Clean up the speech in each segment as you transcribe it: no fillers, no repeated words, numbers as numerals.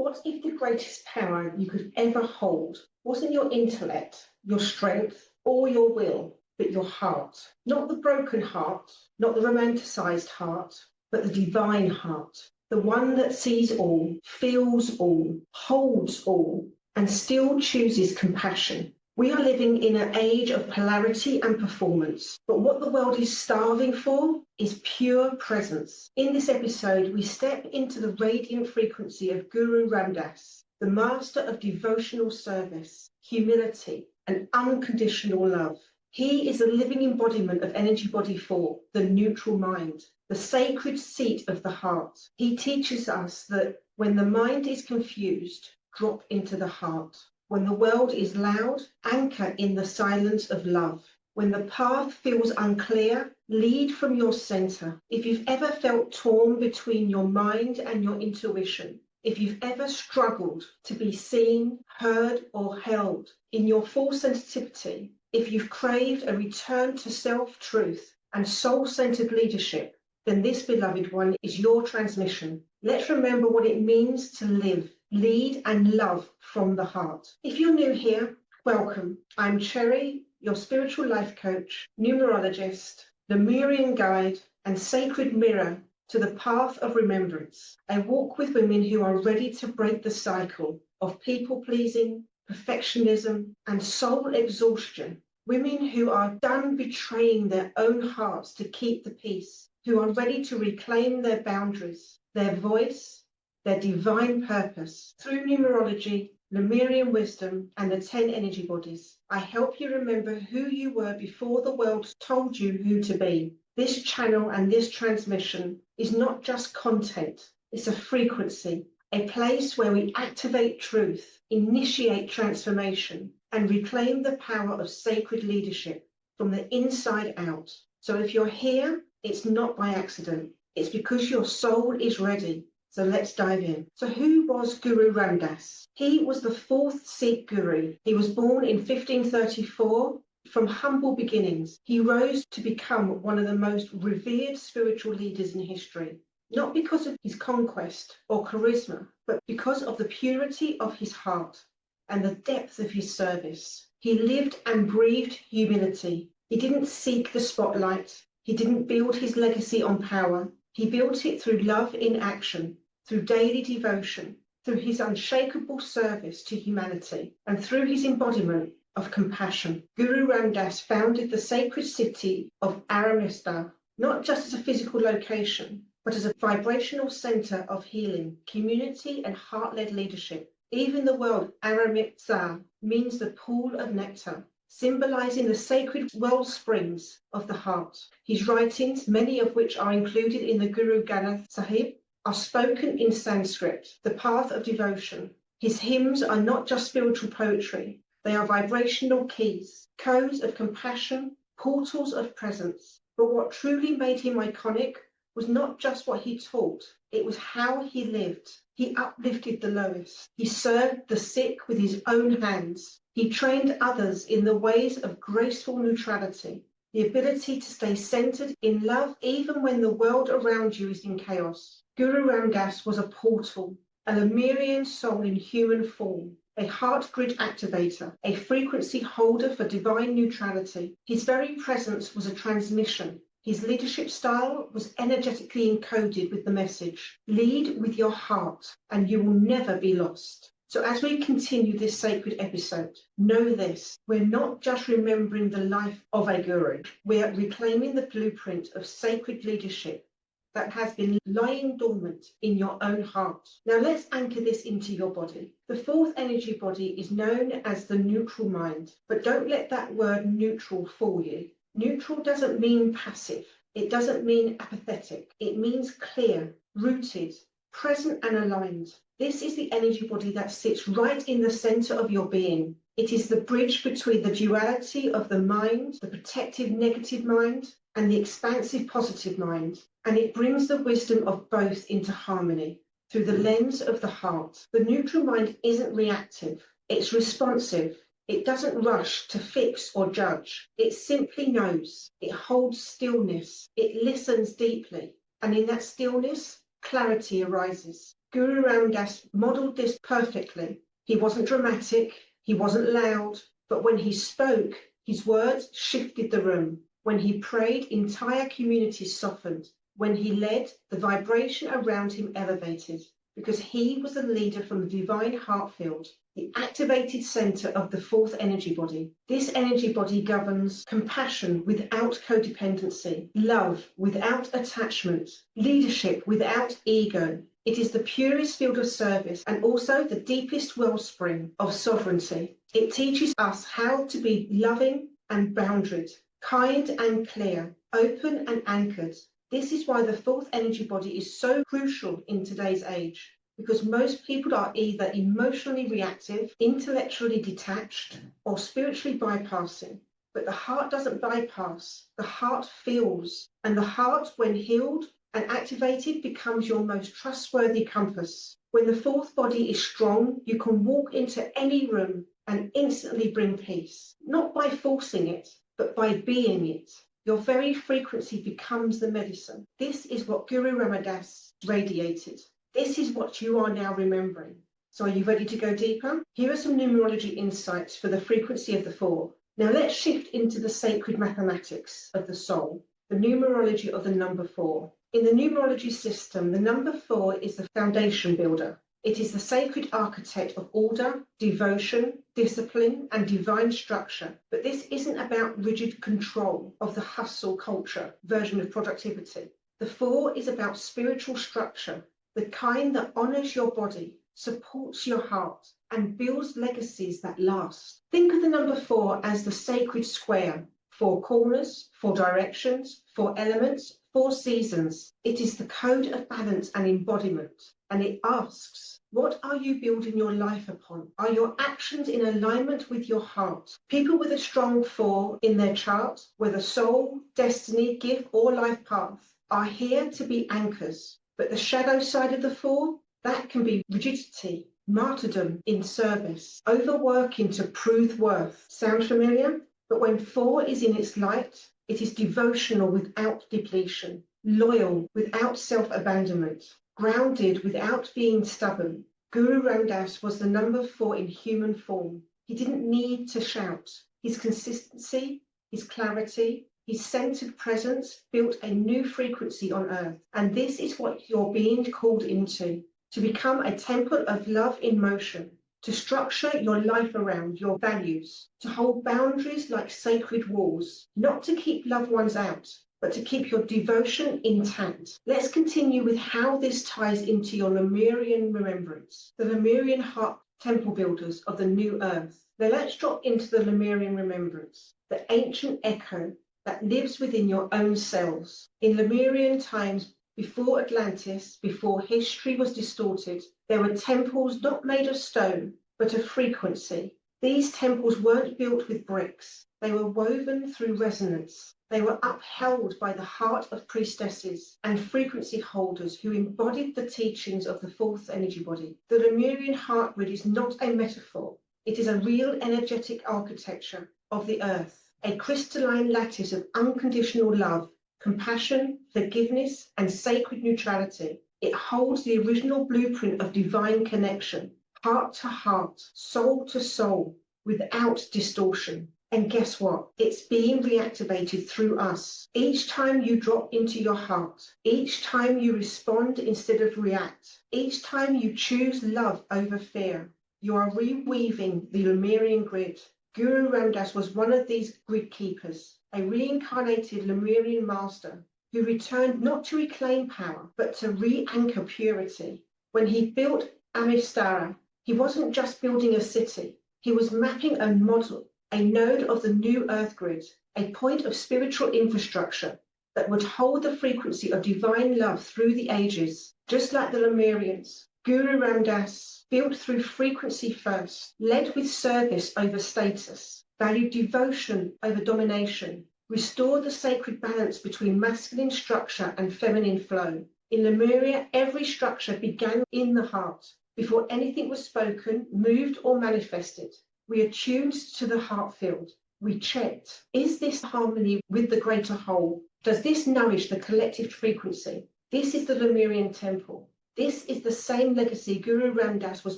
What if the greatest power you could ever hold wasn't your intellect, your strength, or your will, but your heart? Not the broken heart, not the romanticized heart, but the divine heart. The one that sees all, feels all, holds all, and still chooses compassion. We are living in an age of polarity and performance, but what the world is starving for is pure presence. In this episode, we step into the radiant frequency of Guru Ramdas, the master of devotional service, humility, and unconditional love. He is the living embodiment of Energy Body 4, the neutral mind, the sacred seat of the heart. He teaches us that when the mind is confused, drop into the heart. When the world is loud, anchor in the silence of love. When the path feels unclear, lead from your center. If you've ever felt torn between your mind and your intuition, if you've ever struggled to be seen, heard, or held in your full sensitivity, if you've craved a return to self-truth and soul-centered leadership, then this, beloved one, is your transmission. Let's remember what it means to live, lead, and love from the heart. If you're new here, welcome. I'm Cherry, your spiritual life coach, numerologist, Lemurian guide, and sacred mirror to the path of remembrance. I walk with women who are ready to break the cycle of people-pleasing, perfectionism, and soul exhaustion. Women who are done betraying their own hearts to keep the peace, who are ready to reclaim their boundaries, their voice, their divine purpose. Through numerology, Lemurian wisdom, and the 10 energy bodies, I help you remember who you were before the world told you who to be. This channel and this transmission is not just content, it's a frequency, a place where we activate truth, initiate transformation, and reclaim the power of sacred leadership from the inside out. So if you're here, it's not by accident. It's because your soul is ready. So let's dive in. So who was Guru Ramdas? He was the 4th Sikh Guru. He was born in 1534 from humble beginnings. He rose to become one of the most revered spiritual leaders in history, not because of his conquest or charisma, but because of the purity of his heart and the depth of his service. He lived and breathed humility. He didn't seek the spotlight. He didn't build his legacy on power. He built it through love in action, through daily devotion, through his unshakable service to humanity, and through his embodiment of compassion. Guru Ramdas founded the sacred city of Amritsar, not just as a physical location, but as a vibrational center of healing, community, and heart-led leadership. Even the word Amritsar means the pool of nectar, symbolizing the sacred well springs of the heart. His writings, many of which are included in the Guru Granth Sahib, are spoken in Sanskrit, the path of devotion. His hymns are not just spiritual poetry, they are vibrational keys, codes of compassion, portals of presence. But what truly made him iconic was not just what he taught, it was how he lived. He uplifted the lowest. He served the sick with his own hands. He trained others in the ways of graceful neutrality, the ability to stay centered in love even when the world around you is in chaos. Guru Ramdas was a portal, a Lemurian soul in human form, a heart grid activator, a frequency holder for divine neutrality. His very presence was a transmission. His leadership style was energetically encoded with the message, lead with your heart and you will never be lost. So as we continue this sacred episode, know this, we're not just remembering the life of a guru, we're reclaiming the blueprint of sacred leadership that has been lying dormant in your own heart. Now let's anchor this into your body. The 4th energy body is known as the neutral mind, but don't let that word neutral fool you. Neutral doesn't mean passive. It doesn't mean apathetic. It means clear, rooted, present and aligned. This is the energy body that sits right in the center of your being. It is the bridge between the duality of the mind, the protective negative mind, and the expansive positive mind. And it brings the wisdom of both into harmony through the lens of the heart. The neutral mind isn't reactive. It's responsive. It doesn't rush to fix or judge. It simply knows. It holds stillness. It listens deeply. And in that stillness, clarity arises. Guru Ram Dass modelled this perfectly. He wasn't dramatic, he wasn't loud, but when he spoke, his words shifted the room. When he prayed, entire communities softened. When he led, the vibration around him elevated, because he was a leader from the divine heart field, the activated center of the fourth energy body. This energy body governs compassion without codependency, love without attachment, leadership without ego. It is the purest field of service and also the deepest wellspring of sovereignty. It teaches us how to be loving and boundaried, kind and clear, open and anchored. This is why the fourth energy body is so crucial in today's age, because most people are either emotionally reactive, intellectually detached, or spiritually bypassing. But the heart doesn't bypass, the heart feels, and the heart, when healed and activated, becomes your most trustworthy compass. When the fourth body is strong, you can walk into any room and instantly bring peace, not by forcing it, but by being it. Your very frequency becomes the medicine. This is what Guru Ram Dass radiated. This is what you are now remembering. So are you ready to go deeper? Here are some numerology insights for the frequency of the four. Now let's shift into the sacred mathematics of the soul, the numerology of the number four. In the numerology system, the number four is the foundation builder. It is the sacred architect of order, devotion, discipline, and divine structure. But this isn't about rigid control of the hustle culture version of productivity. The four is about spiritual structure, the kind that honors your body, supports your heart, and builds legacies that last. Think of the number four as the sacred square. 4 corners, 4 directions, 4 elements, 4 seasons. It is the code of balance and embodiment. And it asks, what are you building your life upon? Are your actions in alignment with your heart? People with a strong 4 in their chart, whether soul, destiny, gift, or life path, are here to be anchors. But the shadow side of the 4, that can be rigidity, martyrdom in service, overworking to prove worth. Sound familiar? But when 4 is in its light, it is devotional without depletion, loyal without self-abandonment, grounded without being stubborn. Guru Ram Dass was the number 4 in human form. He didn't need to shout. His consistency, his clarity, his centered presence built a new frequency on earth. And this is what you're being called into, to become a temple of love in motion, to structure your life around your values, to hold boundaries like sacred walls, not to keep loved ones out, but to keep your devotion intact. Let's continue with how this ties into your Lemurian remembrance, the Lemurian heart temple builders of the new earth. Now let's drop into the Lemurian remembrance, the ancient echo that lives within your own cells. In Lemurian times, before Atlantis, before history was distorted, there were temples not made of stone, but of frequency. These temples weren't built with bricks. They were woven through resonance. They were upheld by the heart of priestesses and frequency holders who embodied the teachings of the fourth energy body. The Lemurian heart grid is not a metaphor. It is a real energetic architecture of the earth, a crystalline lattice of unconditional love, compassion, forgiveness, and sacred neutrality. It holds the original blueprint of divine connection, heart to heart, soul to soul, without distortion. And guess what? It's being reactivated through us. Each time you drop into your heart, each time you respond instead of react, each time you choose love over fear, you are reweaving the Lemurian grid. Guru Ram Dass was one of these grid keepers, a reincarnated Lemurian master who returned not to reclaim power, but to re-anchor purity. When he built Amritsar, he wasn't just building a city, he was mapping a model, a node of the new earth grid, a point of spiritual infrastructure that would hold the frequency of divine love through the ages. Just like the Lemurians, Guru Ram Dass built through frequency first, led with service over status, valued devotion over domination, restored the sacred balance between masculine structure and feminine flow. In Lemuria, every structure began in the heart. Before anything was spoken, moved, or manifested, we attuned to the heart field. We checked, is this harmony with the greater whole? Does this nourish the collective frequency? This is the Lemurian temple. This is the same legacy Guru Ramdas was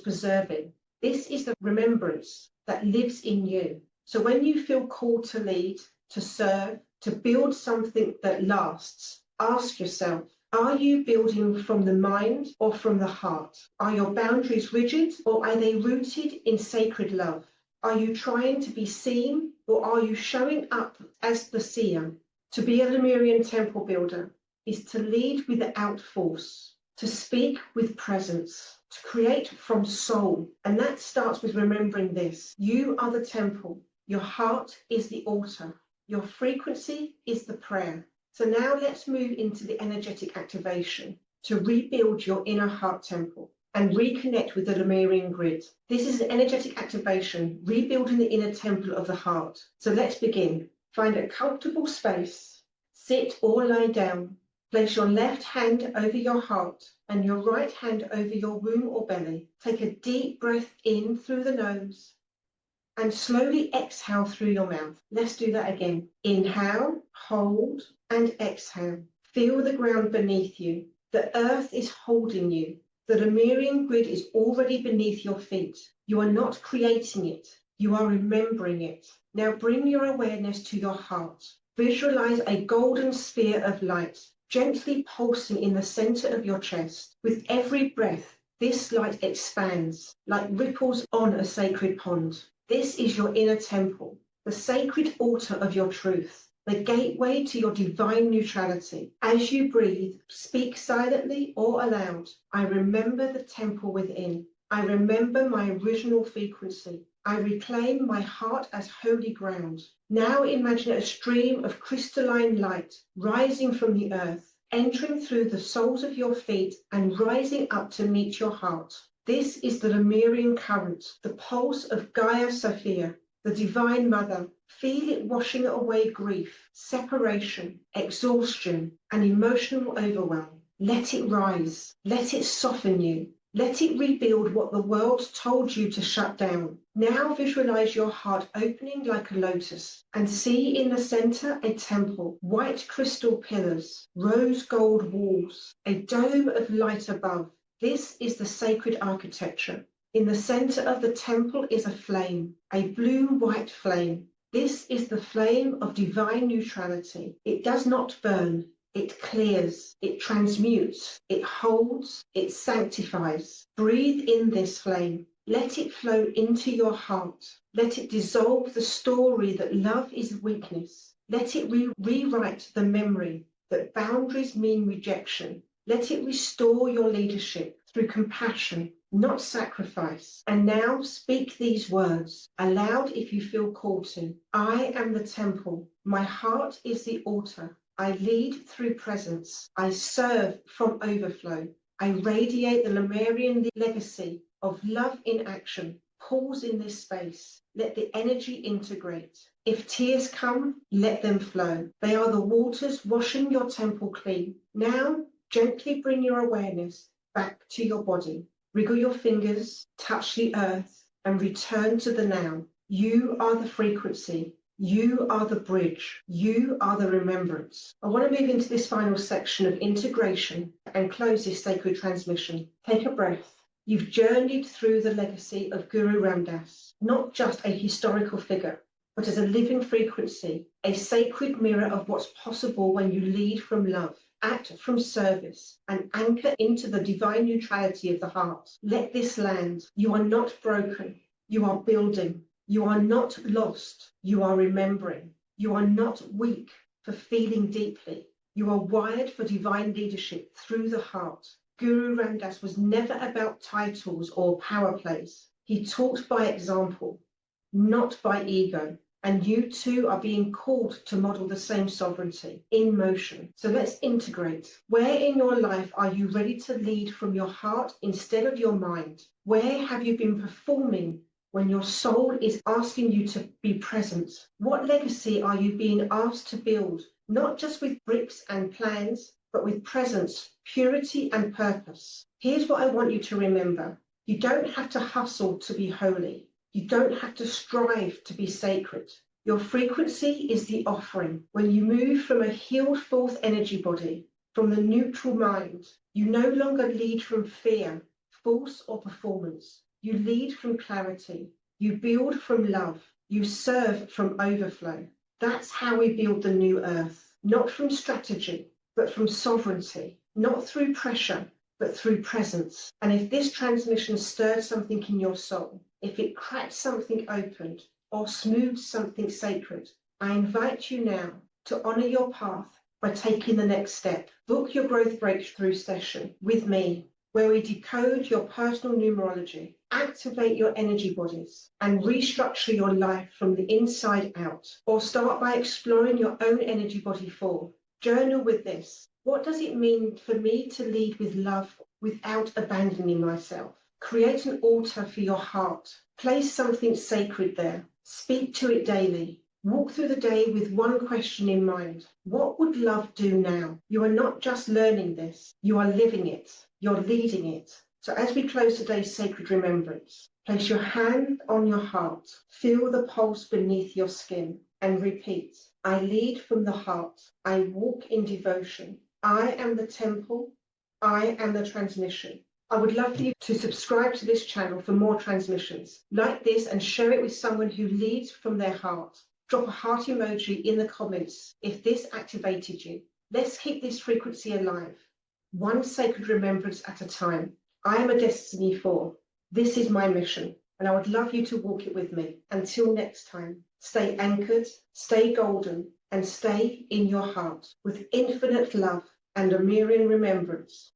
preserving. This is the remembrance that lives in you. So when you feel called to lead, to serve, to build something that lasts, ask yourself, are you building from the mind or from the heart? Are your boundaries rigid or are they rooted in sacred love? Are you trying to be seen or are you showing up as the seer? To be a Lemurian temple builder is to lead without force, to speak with presence, to create from soul. And that starts with remembering this. You are the temple. Your heart is the altar. Your frequency is the prayer. So now let's move into the energetic activation to rebuild your inner heart temple and reconnect with the Lemurian grid. This is an energetic activation, rebuilding the inner temple of the heart. So let's begin. Find a comfortable space, sit or lie down. Place your left hand over your heart and your right hand over your womb or belly. Take a deep breath in through the nose and slowly exhale through your mouth. Let's do that again. Inhale, hold, and exhale. Feel the ground beneath you. The earth is holding you. The Lemurian grid is already beneath your feet. You are not creating it. You are remembering it. Now bring your awareness to your heart. Visualize a golden sphere of light, gently pulsing in the center of your chest. With every breath, this light expands like ripples on a sacred pond. This is your inner temple, the sacred altar of your truth, the gateway to your divine neutrality. As you breathe, speak silently or aloud. I remember the temple within. I remember my original frequency. I reclaim my heart as holy ground. Now imagine a stream of crystalline light rising from the earth, entering through the soles of your feet and rising up to meet your heart. This is the Lemurian current, the pulse of Gaia Sophia, the Divine Mother. Feel it washing away grief, separation, exhaustion, and emotional overwhelm. Let it rise. Let it soften you. Let it rebuild what the world told you to shut down. Now visualize your heart opening like a lotus and see in the center a temple, white crystal pillars, rose gold walls, a dome of light above. This is the sacred architecture. In the center of the temple is a flame, a blue-white flame. This is the flame of divine neutrality. It does not burn. It clears, it transmutes, it holds, it sanctifies. Breathe in this flame. Let it flow into your heart. Let it dissolve the story that love is weakness. Let it rewrite the memory that boundaries mean rejection. Let it restore your leadership through compassion, not sacrifice. And now speak these words aloud if you feel called to. I am the temple. My heart is the altar. I lead through presence. I serve from overflow. I radiate the Lemurian legacy of love in action. Pause in this space. Let the energy integrate. If tears come, let them flow. They are the waters washing your temple clean. Now, gently bring your awareness back to your body. Wriggle your fingers, touch the earth, and return to the now. You are the frequency. You are the bridge. You are the remembrance. I want to move into this final section of integration and close this sacred transmission. Take a breath. You've journeyed through the legacy of Guru Ramdas, not just a historical figure, but as a living frequency, a sacred mirror of what's possible when you lead from love, act from service, and anchor into the divine neutrality of the heart. Let this land. You are not broken. You are building. You are not lost. You are remembering. You are not weak for feeling deeply. You are wired for divine leadership through the heart. Guru Ramdas was never about titles or power plays. He taught by example, not by ego. And you too are being called to model the same sovereignty in motion. So let's integrate. Where in your life are you ready to lead from your heart instead of your mind? Where have you been performing when your soul is asking you to be present? What legacy are you being asked to build, not just with bricks and plans, but with presence, purity, and purpose? Here's what I want you to remember. You don't have to hustle to be holy. You don't have to strive to be sacred. Your frequency is the offering. When you move from a healed fourth energy body from the neutral mind. You no longer lead from fear, force, or performance. You lead from clarity. You build from love. You serve from overflow. That's how we build the new earth, not from strategy, but from sovereignty, not through pressure, but through presence. And if this transmission stirred something in your soul, if it cracked something open or smoothed something sacred, I invite you now to honor your path by taking the next step. Book your growth breakthrough session with me, where we decode your personal numerology, activate your energy bodies, and restructure your life from the inside out. Or start by exploring your own energy body form. Journal with this. What does it mean for me to lead with love without abandoning myself? Create an altar for your heart. Place something sacred there. Speak to it daily. Walk through the day with one question in mind. What would love do now? You are not just learning this, you are living it. You're leading it. So as we close today's sacred remembrance, place your hand on your heart. Feel the pulse beneath your skin and repeat. I lead from the heart. I walk in devotion. I am the temple. I am the transmission. I would love for you to subscribe to this channel for more transmissions like this and share it with someone who leads from their heart. Drop a heart emoji in the comments if this activated you. Let's keep this frequency alive, one sacred remembrance at a time. I am a destiny 4. This is my mission, and I would love you to walk it with me. Until next time, stay anchored, stay golden, and stay in your heart with infinite love and a mirroring remembrance.